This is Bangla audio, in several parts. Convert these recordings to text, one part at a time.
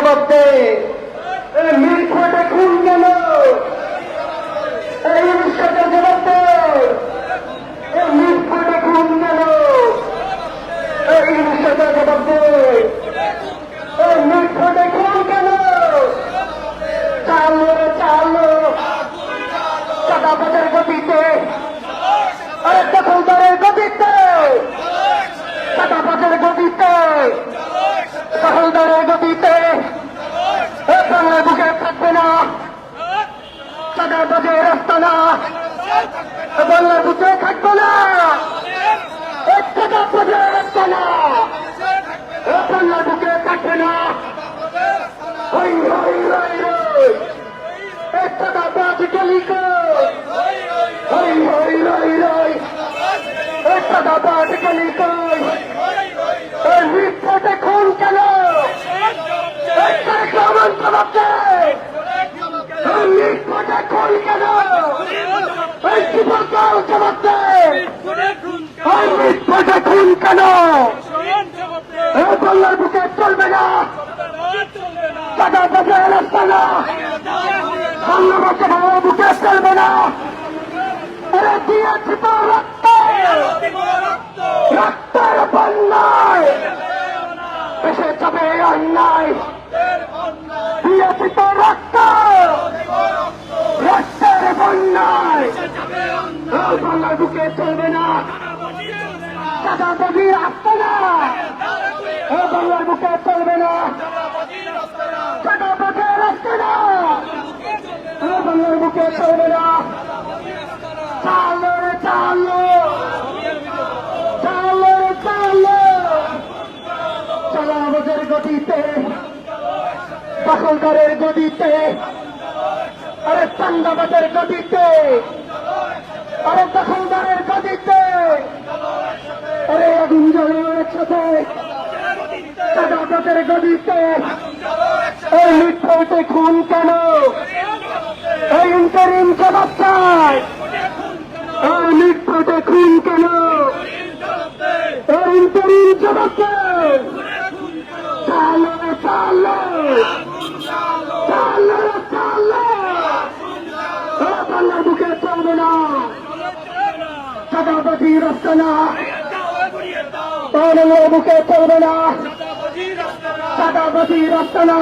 জবাব দে। মিরপুরে খুন কেন? এই ইলিশের জবাব দে। মিরপুরে খুন কেন? এই ইলিশের জবাব দে। মিরপুরে খুন কেন? চালো চালো চাঁদাবাজের গতিতে, আরে দখলদারের গতিতে, চাঁদাবাজের গতিতে, দখলদারের গতিতে বাংলার বুকে থাকবে না চাঁদাবাজের রাস্তা না, বাংলার বুকে থাকবে না চাঁদাবাজের রাস্তা না, বাংলার বুকে থাকবে না। হই হই রই রই চাঁদাবাজ গলি কই, হই হই রই রই চাঁদাবাজ গলি কই। মিথ্যাতে খুন কেন? কেমন জবাব দে। মিথ্যাতে খুন কেন? এই যুবকরাও জবাব দে। মিথ্যাতে খুন কেন? বাংলার বুকে চলবে না চাঁদাবাজের রাস্তা না, বাংলাদেশের বুকে চলবে না। এরা দিয়েছি তো রক্ত, রক্তের বন্যায় এসে যাবে অন্যায়। দিয়েছি তো রক্ত, রক্তের বন্যায় বাংলার বুকে চলবে না চাঁদাবাজি রাস্তা না, বাংলার বুকে চলবে না চাঁদাবাজি রাস্তা না, বাংলার বুকে চলবে না। চালো রে চালো, চালো রে চালো চাঁদাবাজের গতিতে, দখলদারের গতিতে, আরে চাঁদাবাজের গতিতে, আরে দখলদারের গতিতে, আরে আগুন জ্বলে একসাথে চাঁদাবাজের গতিতে। এই মিথ্যাতে খুন কেন? এই ইন্টারিম জবাব চাই। এই মিথ্যাতে খুন কেন? এই ইন্টারিম জবাব চাই। চালো চালো চালো চালো বাংলার বুকে চলবে না চাঁদাবাজি রাস্তা না, বাংলার বুকে চলবে না চাঁদাবাজি রাস্তা না।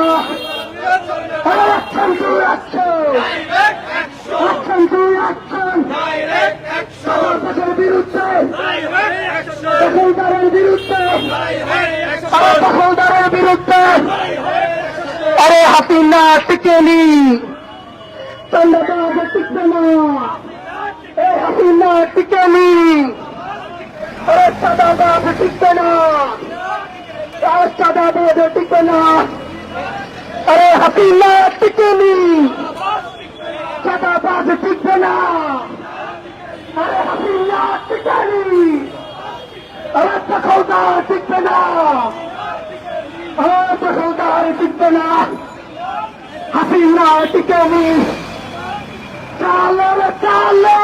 Action to action, action to action, চাঁদাবাজের বিরুদ্ধে, দখলদারের বিরুদ্ধে, দখলদারের বিরুদ্ধে। আরে হাসিনা টিকেনি, চাঁদাবাজ টিকবে না, এই হাসিনা টিকেনি, আরে চাঁদাবাজ টিকবে না, আর চাঁদাবাজ টিকবে না। আরে হাসিনা টিকেনি, চাঁদাবাজ টিকবে না, আরে হাসিনা টিকেনি, আরে দখলদার টিকবে না, দখলদার টিকবে না, হাসিনা টিকেনি। চালো রে চালো,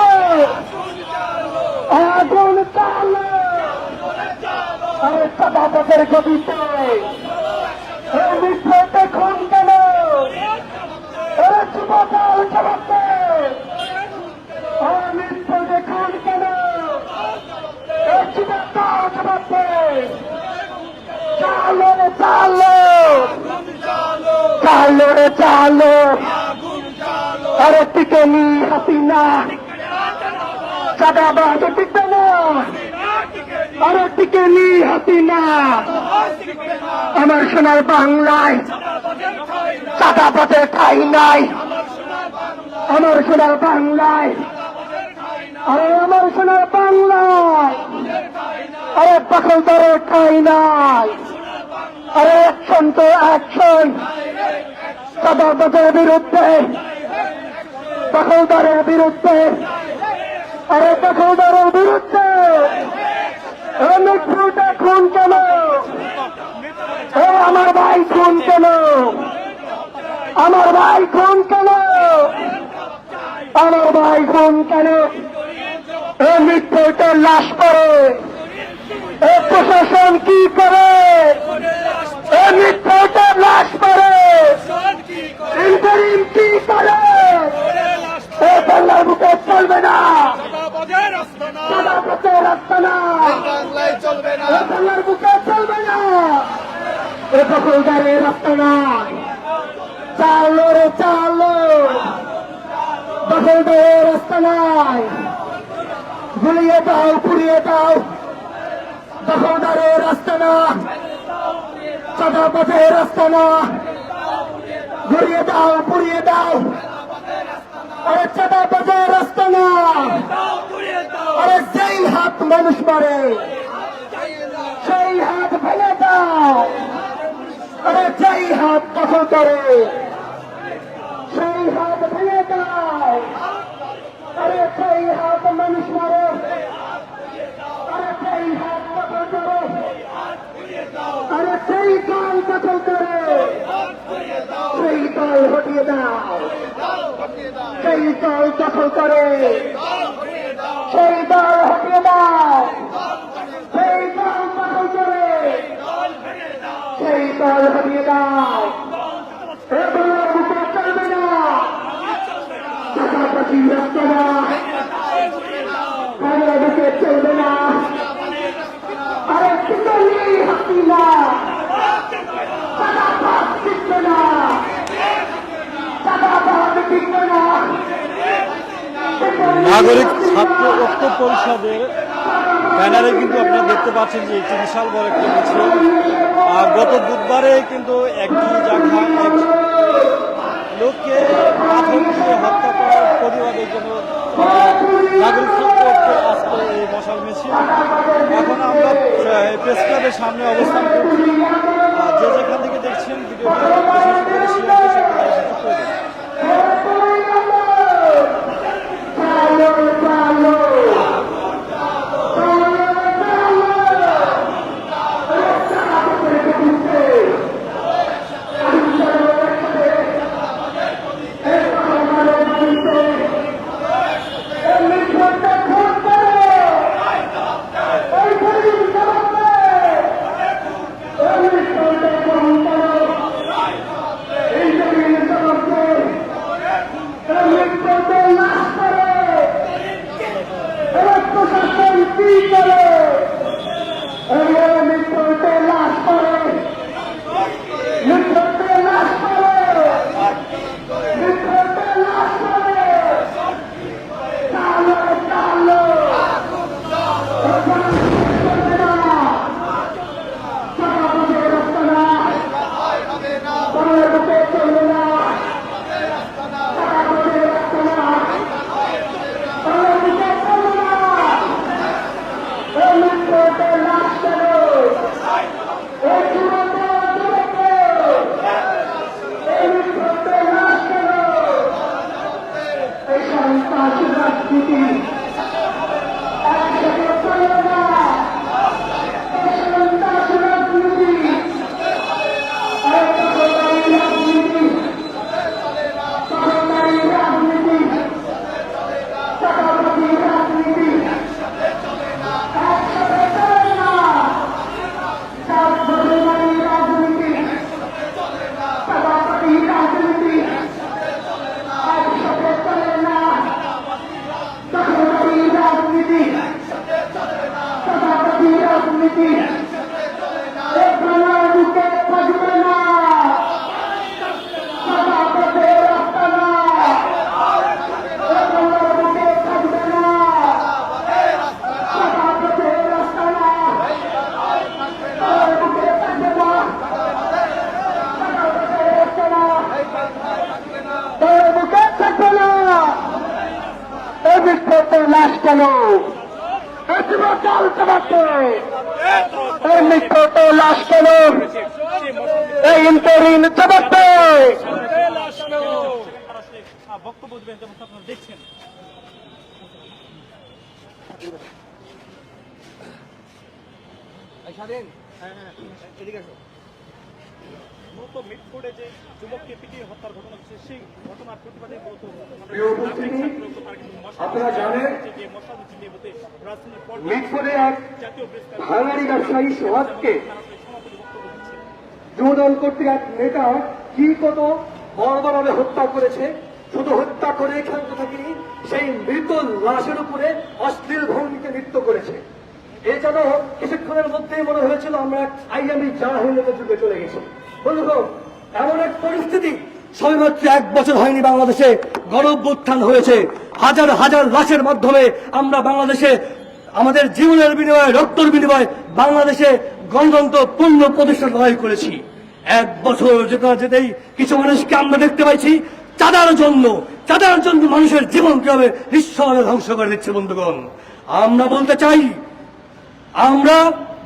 আগুন চালো, আরে চাঁদাবাজের গতিতে মিথ্যাতে খুন কেন? যুবকাল জবাব দে। মিথ্যাতে খুন কেন? যুবকাল জবাব দে। চালো রে চালো, চালো রে চালো, আরে টিকেনি হাসিনা, চাঁদাবাজ টিকবে না, আরে টিকেনি হাসিনা। আমার সোনার বাংলায় চাঁদাবাজের ঠাই নাই, আমার সোনার বাংলায়, আরে আমার সোনার বাংলায়, আরে দখলদারের ঠাই নাই। আরে অ্যাকশন তো অ্যাকশন, চাঁদাবাজের বিরুদ্ধে, দখলদারের বিরুদ্ধে, আরে দখলদারের বিরুদ্ধে। মিথ্যাতে খুন কেন? আমার ভাই খুন কেন? আমার ভাই খুন কেন? আমার ভাই খুন কেন? মিথ্যাতে লাশ করে প্রশাসন কি করে? মিথ্যাতে লাশ করে দখলদারের রাস্তা নয়। চালো রে চালো, দখলদারের রাস্তা নয়। গুলিয়ে দাও, পুড়িয়ে দাও, দখলদারের রাস্তা না, চাঁদাবাজের রাস্তা না। ঘুরিয়ে দাও, পুড়িয়ে দাও, আরে চাঁদাবাজের রাস্তা না। আরে যেই হাত মানুষ মারে সেই হাত ভেঙে দাও। আরে যেই হাত দখল করে সেই হাত ভেঙে দাও। আরে সেই হাত মানুষ মারে, আরে সেই হাত দখল করে, আরে সেই দল দখল করে সেই দল হটিয়ে দাও। সেই দল দখল করে সেই দল হটিয়ে দাও। সেই দল দখল করে সেই দল হটিয়ে দাও। এগুলোর বুকে চলবে না, চাকাপাতি রাখতে না, এগুলোর বুকে চলবে না। আরে টিকলি হাসিনা, চাকাপাত টিকবে না, চাকাপাত টিকবে না। নাগরিক ছাত্র ঐক্য পরিষদের ব্যানারে কিন্তু আপনারা দেখতে পাচ্ছেন যে একটি বিশাল বড় একটি মিছিল। গত বুধবারে কিন্তু একটি জায়গায় এক লোককে পাথর দিয়ে হত্যা করার প্রতিবাদের জন্য নাগরিক ছাত্র ঐক্য আজকে এই মশাল মিছিল। এখন আমরা প্রেস ক্লাবের সামনে অবস্থান করছি। যে যেখান থেকে দেখছেন ভিডিওটি বেশি বেশি করে শেয়ার করে দেন। লাশ কেন চালাচ্ছে? এই মৃত্যুতে লাশ কেন? এই ইন্টারিন চালাচ্ছে। বক্তব্য দেবেন যেমন আপনারা দেখছেন। মূলত মিটফোর্ডে যে যুবককে পিটিয়ে হত্যার ঘটনা হচ্ছে সেই ঘটনার প্রতিবাদে আপনারা জানেন মিটফোর্ডে এক ভাঙাড়ি ব্যবসায়ী সোহাগকে যুবদল কর্তৃক এক নেতা কি কত বর্বরভাবে হত্যা করেছে। শুধু হত্যা করে ক্ষান্ত থাকেনি, সেই মৃত লাশের উপরে অশ্লীল ভঙ্গিতে নৃত্য করেছে। এ যেন কিছুক্ষণের মধ্যেই মনে হয়েছিল আমরা আইয়ামি জাহিলিয়াতের যুগে চলে গেছি। বন্ধুগণ, এমন এক পরিস্থিতি সবেমাত্র 1 বছর হয়নি বাংলাদেশে গণঅভ্যুত্থান হয়েছে। হাজার হাজার লাশের মাধ্যমে আমরা বাংলাদেশে আমাদের জীবনের বিনিময়ে, রক্তের বিনিময়ে বাংলাদেশে গণতন্ত্র পূর্ণ প্রতিষ্ঠা লড়াই করেছি। 1 বছর যেতে না যেতেই কিছু মানুষকে আমরা দেখতে পাইছি চাঁদার জন্য মানুষের জীবন কিভাবে নিঃস্বভাবে ধ্বংস করে দিচ্ছে। বন্ধুগণ, আমরা বলতে চাই, আমরা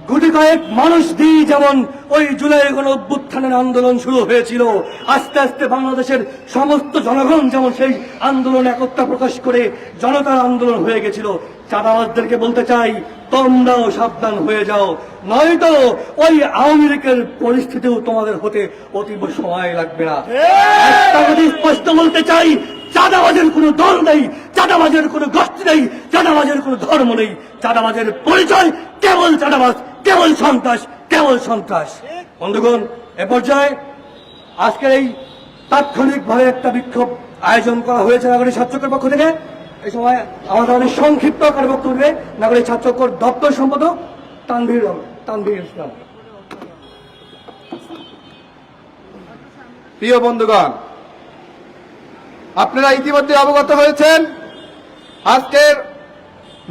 গুটি কয়েক মানুষ দিয়ে যেমন ওই জুলাই গণঅভ্যুত্থানের আন্দোলন শুরু হয়েছিল, আস্তে আস্তে বাংলাদেশের সমস্ত জনগণ যেমন সেই আন্দোলনে একতা প্রকাশ করে জনতার আন্দোলন হয়ে গেছিল। চাঁদাবাজদেরকে বলতে চাই, তোমরাও সাবধান হয়ে যাও, নয়তো ওই আওয়ামী লীগের পরিস্থিতিও তোমাদের হতে অতীব সময় লাগবে না। একটা কথা স্পষ্ট বলতে চাই, চাঁদাবাজের কোনো দল নেই, চাঁদাবাজের কোনো গোষ্ঠী নেই, চাঁদাবাজের কোনো ধর্ম নেই। চাঁদাবাজের পরিচয় কেবল চাঁদাবাজ, কেবল সন্ত্রাস, কেবল সন্ত্রাস। বন্ধুগণ, এ পর্যায়ে আজকের এই তাৎক্ষণিকভাবে একটা বিক্ষোভ আয়োজন করা হয়েছে নাগরিক ছাত্রকের পক্ষ থেকে। এই সময় আমাদের অনেক সংক্ষিপ্ত আকারে বক্তব্য দেবে নাগরিক ছাত্রকর দপ্তর সম্পাদক তানভীর ইসলাম। প্রিয় বন্ধুগণ, আপনারা ইতিমধ্যে অবগত হয়েছেন আজকের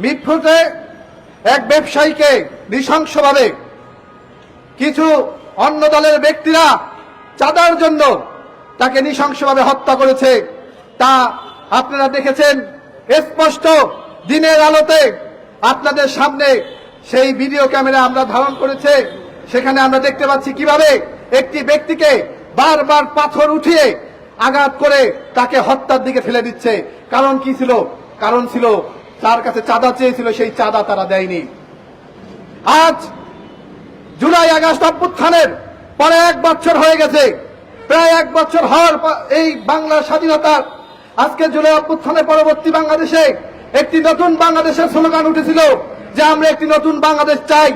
মিটফোর্টে এক ব্যবসায়ীকে নৃশংসভাবে কিছু অন্য দলের ব্যক্তিরা চাঁদার জন্য তাকে নৃশংসভাবে হত্যা করেছে। তা আপনারা দেখেছেন স্পষ্ট দিনের আলোতে আপনাদের সামনে সেই ভিডিও ক্যামেরা আমরা ধারণ করেছে। সেখানে আমরা দেখতে পাচ্ছি কিভাবে একটি ব্যক্তিকে বারবার পাথর উঠিয়ে আঘাত করে তাকে হত্যার দিকে ফেলে দিচ্ছে। কারণ কি ছিল? কারণ ছিল তার কাছে চাঁদা চেয়েছিল, সেই চাঁদা তারা দেয়নি। আজ জুলাই আগস্ট অভ্যুত্থানের পরে 1 বছর হয়ে গেছে। প্রায় 1 বছর হওয়ার এই বাংলার স্বাধীনতার আজকে জুলাই অভ্যুত্থানের পরবর্তী বাংলাদেশে একটি নতুন বাংলাদেশের স্লোগান উঠেছিল যে আমরা একটি নতুন বাংলাদেশ চাই।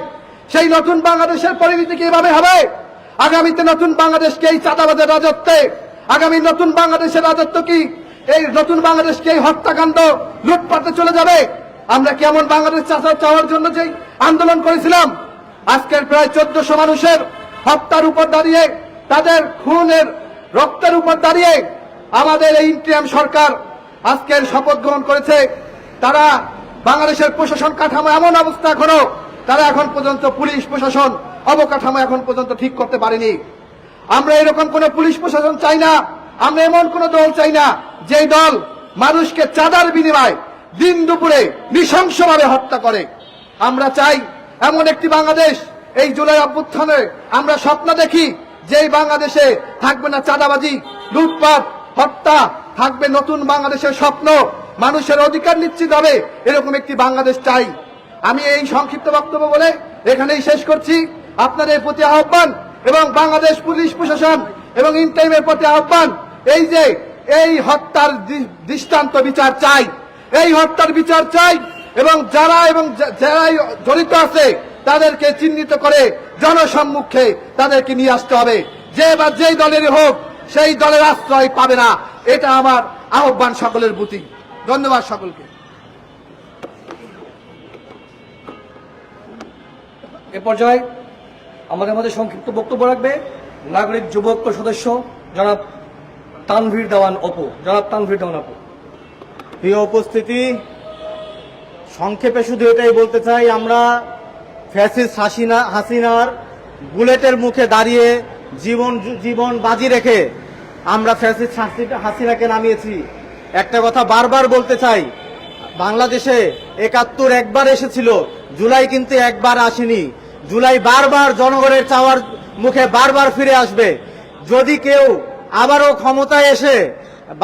সেই নতুন বাংলাদেশের পরিণতি কিভাবে হবে? আগামীতে নতুন বাংলাদেশকে এই চাঁদাবাজের রাজত্বে, আগামী নতুন বাংলাদেশের রাজত্ব কি এই নতুন বাংলাদেশকে এই হত্যাকাণ্ড লুটপাটে চলে যাবে? আমরা কি এমন বাংলাদেশ চাওয়ার জন্য যে আন্দোলন করেছিলাম? আজকের প্রায় 1400 মানুষের হত্যার উপর দাঁড়িয়ে, তাদের খুনের রক্তের উপর দাঁড়িয়ে আমাদের এই ইন্টিরিয়াম সরকার আজকের শপথ গ্রহণ করেছে। তারা বাংলাদেশের প্রশাসন কাঠামো এমন অবস্থা এখনো তারা এখন পর্যন্ত পুলিশ প্রশাসন অবকাঠামো এখন পর্যন্ত ঠিক করতে পারেনি। আমরা এরকম কোন পুলিশ প্রশাসন চাই না। আমরা এমন কোন দল চাই না যেই দল মানুষকে চাঁদার বিনিময়ে দিন দুপুরে নৃশংসভাবে হত্যা করে। আমরা চাই এমন একটি বাংলাদেশ, এই জুলাই অভ্যুত্থানে আমরা স্বপ্ন দেখি যেই বাংলাদেশে থাকবে না চাঁদাবাজি, লুটপাট, হত্যা, থাকবে নতুন বাংলাদেশের স্বপ্ন, মানুষের অধিকার নিশ্চিত হবে, এরকম একটি বাংলাদেশ চাই। আমি এই সংক্ষিপ্ত বক্তব্য বলে এখানেই শেষ করছি। আপনাদের প্রতি আহ্বান এবং বাংলাদেশ পুলিশ প্রশাসন এবং ইন্টারিমের প্রতি আহ্বান, এই যে এই হত্যার দৃষ্টান্ত বিচার চাই, এই হত্যার বিচার চাই এবং যারা জড়িত আছে তাদেরকে চিহ্নিত করে জনসম্মুখে তাদেরকে নিয়ে আসতে হবে। যে বা যেই দলেরই হোক সেই দলের আশ্রয় পাবে না। এটা আমার আহ্বান সকলের প্রতি। ধন্যবাদ সকলকে। এ পর্যায়ে আমাদের মধ্যে সংক্ষিপ্ত বক্তব্য রাখবে নাগরিক যুবক সদস্য জনাব তানভীর দেওয়ান অপু। প্রিয় উপস্থিতি, সংক্ষেপে শুধু এটাই বলতে চাই, আমরা ফ্যাসিস্ট হাসিনার বুলেটের মুখে দাঁড়িয়ে জীবন বাজি রেখে আমরা ফ্যাসিস্ট হাসিনাকে নামিয়েছি। একটা কথা বারবার বলতে চাই, বাংলাদেশে 71 একবার এসেছিল, জুলাই কিন্তু একবার আসেনি। জুলাই বারবার জনগণের চাওয়ার মুখে বারবার ফিরে আসবে। যদি কেউ আবারও ক্ষমতায় এসে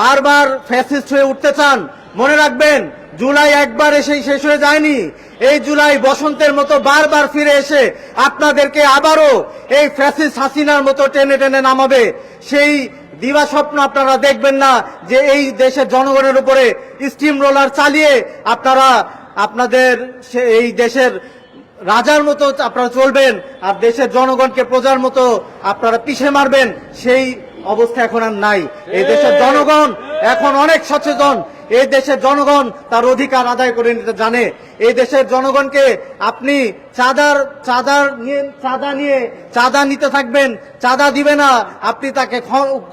বারবার ফ্যাসিস্ট হয়ে উঠতে চান, মনে রাখবেন জুলাই একবার এসেই শেষ হয়ে যায়নি। এই জুলাই বসন্তের মতো বারবার ফিরে এসে আপনাদেরকে আবারও এই ফ্যাসিস্ট হাসিনার মতো টেনে টেনে নামাবে। সেই দিবা স্বপ্ন আপনারা দেখবেন না যে এই দেশের জনগণের উপরে স্টিম রোলার চালিয়ে আপনারা আপনাদের এই দেশের রাজার মতো আপনারা চলবেন আর দেশের জনগণকে প্রজার মতো আপনারা পিষে মারবেন। সেই অবস্থা এখন আর নাই। এই দেশের জনগণ এখন অনেক সচেতন। এই দেশের জনগণ তার অধিকার আদায় করে নিতে জানে। এই দেশের জনগণকে আপনি চাঁদা নিতে থাকবেন, চাঁদা দিবে না, আপনি তাকে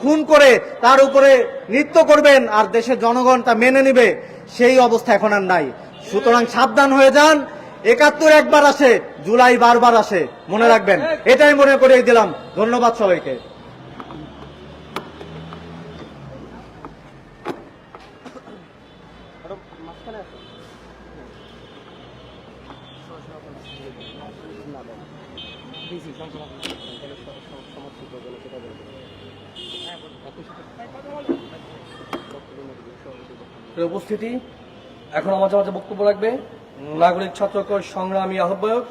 খুন করে তার উপরে নৃত্য করবেন, আর দেশের জনগণ তা মেনে নিবে, সেই অবস্থা এখন আর নাই। সুতরাং সাবধান হয়ে যান। ৭১ একবার আসে, জুলাই বারবার আসে, মনে রাখবেন। এটাই মনে করে দিলাম। ধন্যবাদ সবাইকে। উপস্থিতি, এখন আমার মাঝে বক্তব্য রাখবে নাগরিক ছাত্রকর সংগ্রামী আহ্বায়ক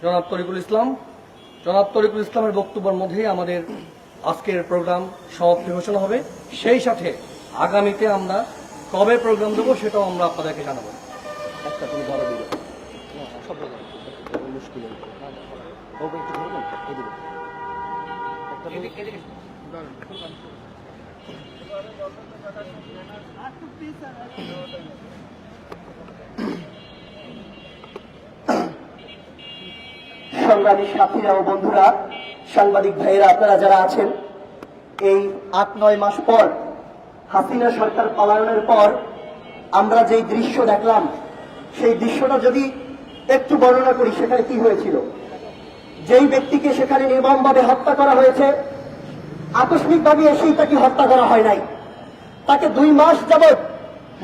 জনাব তরিকুল ইসলাম। জনাব তরিকুল ইসলামের বক্তব্যের মধ্যেই আমাদের আজকের প্রোগ্রাম সমাপ্তি ঘোষণা হবে। সেই সাথে আগামীতে আমরা কবে প্রোগ্রাম দেবো সেটাও আমরা আপনাদেরকে জানাবো। সংগ্রামী সাথীরা ও বন্ধুরা, সাংবাদিক ভাইয়েরা, আপনারা যারা আছেন, এই ৮-৯ মাস পর হাসিনা সরকার পালানোর পর আমরা যেই দৃশ্য দেখলাম, সেই দৃশ্যটা যদি একটু বর্ণনা করি, সেখানে কি হয়েছিল। যেই ব্যক্তিকে সেখানে নির্মমভাবে হত্যা করা হয়েছে, আকস্মিকভাবে এসেই তাকে হত্যা করা হয় নাই। তাকে ২ মাস যাবৎ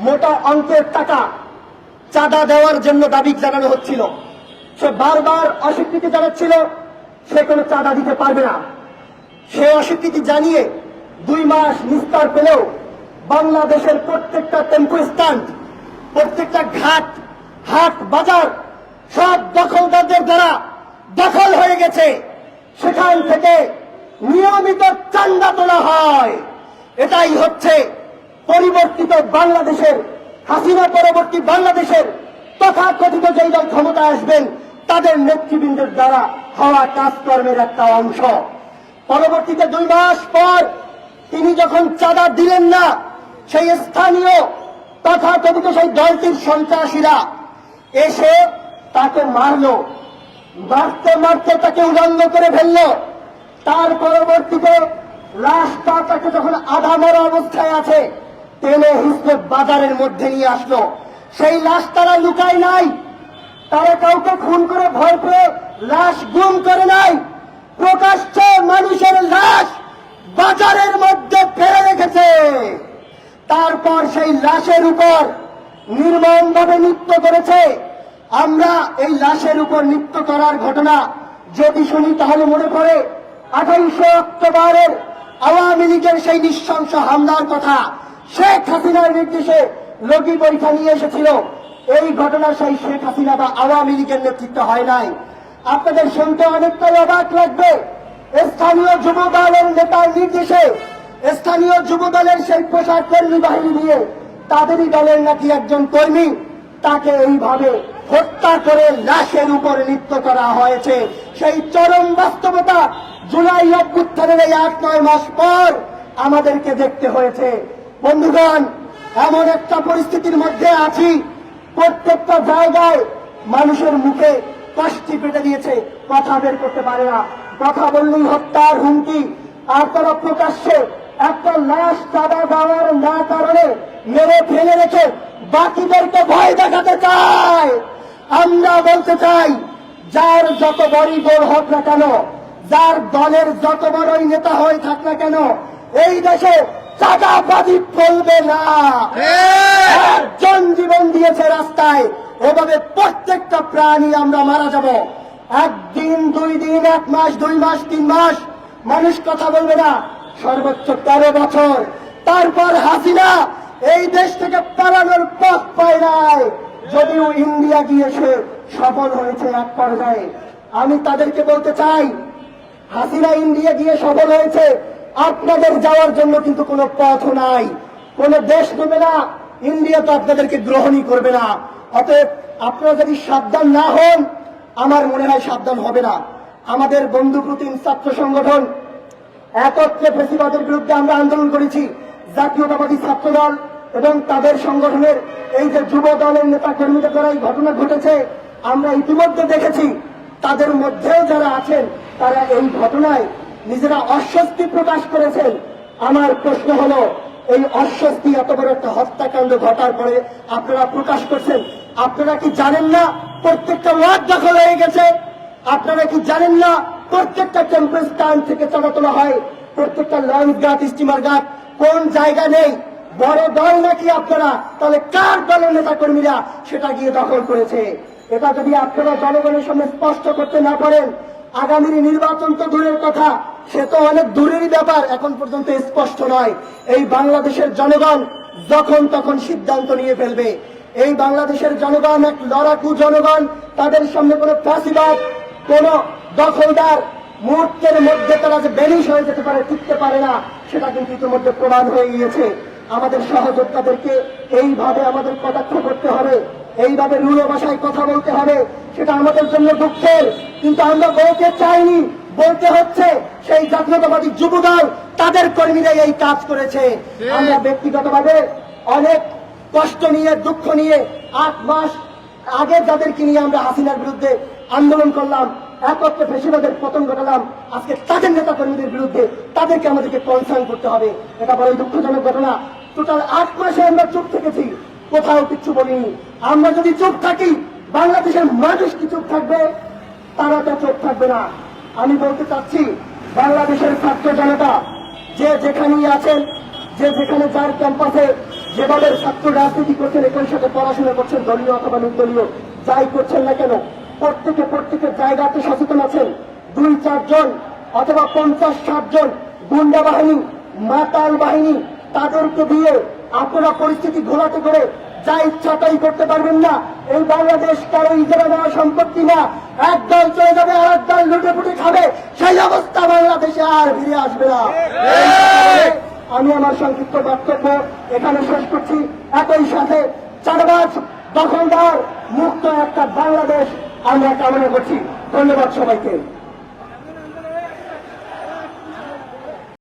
মোটা অঙ্কের টাকা চাঁদা দেওয়ার জন্য দাবি জানানো হচ্ছিল। সে বারবার অস্বীকৃতি জানাচ্ছিল সে কোনো চাঁদা দিতে পারবে না। সে অস্বীকৃতি জানিয়ে ২ মাস নিস্তার পেলেও বাংলাদেশের প্রত্যেকটা টেম্পো স্ট্যান্ড, প্রত্যেকটা ঘাট, হাট, বাজার সব দখলদারদের দ্বারা দখল হয়ে গেছে। সেখান থেকে নিয়মিত চাঁদা তোলা হয়। এটাই হচ্ছে পরিবর্তিত বাংলাদেশের, হাসিনা পরবর্তী বাংলাদেশের তথাকথিত যেই দল ক্ষমতা আসবেন তাদের নেতৃবৃন্দের দ্বারা হওয়া কাজকর্মের একটা অংশ। পরবর্তীতে ২ মাস পর তিনি যখন চাঁদা দিলেন না, সেই স্থানীয় তথাকথিত সেই দলটির সন্ত্রাসীরা এসে তাকে মারলো। মারতে মারতে তাকে উলঙ্গ করে ফেললো। তার পরবর্তীতে লাশটা তাকে যখন আধা মরা অবস্থায় আছে টেনে হিসেবে বাজারের মধ্যে নিয়ে আসলো। সেই লাশ তারা লুকায় নাই, তারা কাউকে খুন করে ভয় পেয়ে লাশ গুম করে নাই, প্রকাশ্যে মানুষের লাশ বাজারের মধ্যে ফেলে রেখেছে। তারপর সেই লাশের উপর নির্মমভাবে নৃত্য করেছে। আমরা এই লাশের উপর নৃত্য করার ঘটনা যদি শুনি তাহলে মনে পড়ে ২৮ অক্টোবরের আওয়ামী লীগের সেই নৃশংস হামলার কথা। শেখ হাসিনার নির্দেশে লগি পরীক্ষা নিয়ে এসেছিল। এই ঘটনা সেই শেখ হাসিনা বা আওয়ামী লীগের নেতৃত্ব হয় নাই। আপনাদের শুনতে অনেকটাই অবাক লাগবে, স্থানীয় যুব দলের নেতার নির্দেশে স্থানীয় যুব দলের সেই পোশাক কর্মী বাহিনী দিয়ে তাদেরই দলের নাকি একজন কর্মী, তাকে এইভাবে হত্যা করে লাশের উপর নৃত্য করা হয়েছে। সেই চরম বাস্তবতা জুলাই অভ্যুত্থানের এই ৮-৯ মাস পর আমাদেরকে দেখতে হয়েছে। বন্ধুগণ, এমন একটা পরিস্থিতির মধ্যে আছি, প্রত্যেকটা জায়গায় মানুষের মুখে কাষ্টি পেটে দিয়েছে, কথা বের করতে পারে না। কথা বললেই হত্যার হুমকি। আর তারা প্রকাশ্যে একটা লাশ চাঁদা দেওয়ার না কারণে মেরে ফেলে রেখে বাকিদেরকে ভয় দেখাতে চায়। আমরা বলতে চাই, যার যত বড়ই দল হোক না কেন, যার দলের যত বড়ই নেতা হয়ে থাক না কেন, এই দেশে চাঁদাবাজি চলবে না। একজন জীবন দিয়েছে রাস্তায়, এভাবে প্রত্যেকটা প্রাণী আমরা মারা যাব। ১ দিন, ২ দিন, ১ মাস, ২ মাস, ৩ মাস মানুষ কথা বলবে না, সর্বোচ্চ ১৩ বছর। তারপর হাসিনা এই দেশ থেকে পালানোর পথ পায় নাই, যদিও ইন্ডিয়া গিয়ে সে সফল হয়েছে এক পর্যায়ে। আমি তাদেরকে বলতে চাই, হাসিনা ইন্ডিয়া গিয়ে সফল হয়েছে, আপনাদের যাওয়ার জন্য কিন্তু কোনো পথ নাই, কোনো দেশ নেবে না, ইন্ডিয়া তো আপনাদেরকে গ্রহণই করবে না। অতএব আপনারা যদি সাবধান না হন, আমার মনে হয় সাবধান হবে না। আমাদের বন্ধু প্রতিম ছাত্র সংগঠন একত্রে ফেসিবাদের বিরুদ্ধে আমরা আন্দোলন করেছি। জাতীয়তাবাদী ছাত্রদল এবং তাদের সংগঠনের এই যে যুব দলের নেতা কর্মীদের দ্বারা এই ঘটনা ঘটেছে, আমরা ইতিমধ্যে দেখেছি তাদের মধ্যেও যারা আছেন তারা এই ঘটনায় নিজেরা অস্বস্তি প্রকাশ করেছেন। আমার প্রশ্ন হলো, এই অস্বস্তি এত বড় একটা হত্যাকাণ্ড ঘটার পরে আপনারা প্রকাশ করছেন, আপনারা কি জানেন না প্রত্যেকটা ওয়ার্ড দখল হয়ে গেছে? আপনারা কি জানেন না প্রত্যেকটা টেম্পল স্ট্যান্ড থেকে চাঁদা তোলা হয়? প্রত্যেকটা লঞ্চ ঘাট, স্টিমার ঘাট কোন জায়গা নেই? বড় দল নাকি আপনারা? তাহলে কার দলের নেতা কর্মীরা সেটা গিয়ে দখল করেছে? এটা যদি আপনারা জনগণের সামনে স্পষ্ট করতে না পারেন, আগামী নির্বাচন তো দূরের কথা, সে তো অনেক দূরেরই ব্যাপার, এখন পর্যন্ত স্পষ্ট নয়। এই বাংলাদেশের জনগণ যখন তখন সিদ্ধান্ত নিয়ে ফেলবে। এই বাংলাদেশের জনগণ এক লড়াকু জনগণ, তাদের সামনে কোনো ফ্যাসিবাদ, কোন দখলদার মুহূর্তের মধ্যে তারা যে বেনিশ হয়ে যেতে পারে, টিকতে পারে না, সেটা কিন্তু ইতিমধ্যে প্রমাণ হয়ে গিয়েছে। আমাদের সহযোদ্ধাদেরকে এইভাবে আমাদের কটাক্ষ করতে হবে, এইভাবে রুড়ো ভাষায় কথা বলতে হবে, সেটা আমাদের জন্য দুঃখের। কিন্তু আমরা বলতে চাইনি, বলতে হচ্ছে সেই জাতীয়তাবাদী যুবদল তাদের কর্মীরা এই কাজ করেছে। আমরা ব্যক্তিগতভাবে অনেক কষ্ট নিয়ে, দুঃখ নিয়ে 8 মাস আগে যাদেরকে নিয়ে আমরা হাসিনার বিরুদ্ধে আন্দোলন করলাম, একত্রে ফেসিবাদের পতন ঘটালাম, আজকে তাদের নেতা কর্মীদের বিরুদ্ধে তাদেরকে আমাদেরকে কনসার্ন করতে হবে। এটা বড় দুঃখজনক ঘটনা। টোটাল 8 মাসে আমরা চুপ থেকেছি, কোথাও কিচ্ছু বলিনি। আমরা যদি চুপ থাকি, বাংলাদেশের মানুষ কি চুপ থাকবে? তারা তো চুপ থাকবে না। আমি বলতে চাচ্ছি, বাংলাদেশের ছাত্র জনতা যে যেখানেই আছেন, যে যেখানে যার ক্যাম্পাসে যেভাবে ছাত্র রাজনীতি করছেন, একই সাথে পড়াশোনা করছেন, দলীয় অথবা নির্দলীয়, যাই করছেন না কেন, প্রত্যেকের জায়গাতে সচেতন আছেন। 2-4 জন অথবা 50-60 জন গুন্ডা বাহিনী, মাতাল বাহিনী, তাদেরকে দিয়ে আপনারা পরিস্থিতি ঘোলাতে করে যা ইচ্ছা তাই করতে পারবেন না। এই বাংলাদেশ কারো ইজারা দেওয়া সম্পত্তি না। এক দল চলে যাবে, আর এক দল লুটে পুটে খাবে, সেই অবস্থা বাংলাদেশে আর ফিরে আসবে না। আমি আমার সংক্ষিপ্ত বক্তব্য এখানে শেষ করছি। একই সাথে চাঁদাবাজ, দখলদার মুক্ত একটা বাংলাদেশ আমরা কামনা করছি। ধন্যবাদ সবাইকে।